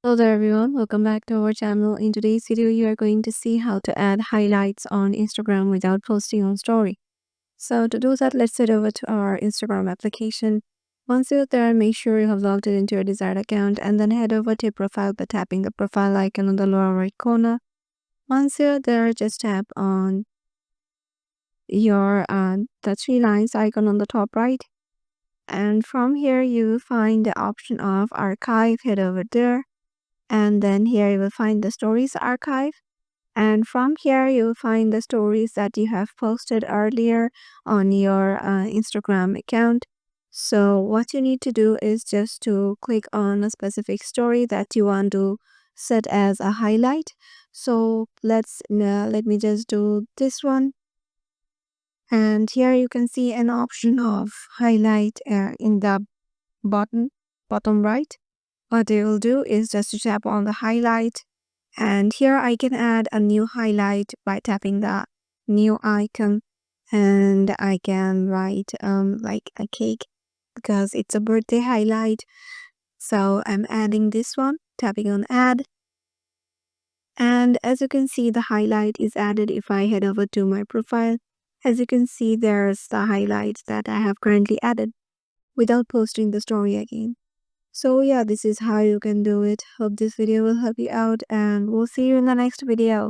Hello there everyone, welcome back to our channel. In today's video, you are going to see how to add highlights on Instagram without posting on story. So to do that, let's head over to our Instagram application. Once you're there, make sure you have logged in into your desired account and then head over to your profile by tapping the profile icon on the lower right corner. Once you're there, just tap on your the three lines icon on the top right. And from here, you will find the option of archive. Head over there. And then here you will find the stories archive, and from here you will find the stories that you have posted earlier on your Instagram account. So what you need to do is just to click on a specific story that you want to set as a highlight. So let me just do this one, and here you can see an option of highlight in the bottom right. What I will do is just to tap on the highlight, and here I can add a new highlight by tapping the new icon, and I can write like a cake because it's a birthday highlight. So I'm adding this one, tapping on add, and as you can see the highlight is added. If I head over to my profile, as you can see there's the highlights that I have currently added without posting the story again. So yeah, this is how you can do it. Hope this video will help you out, and we'll see you in the next video.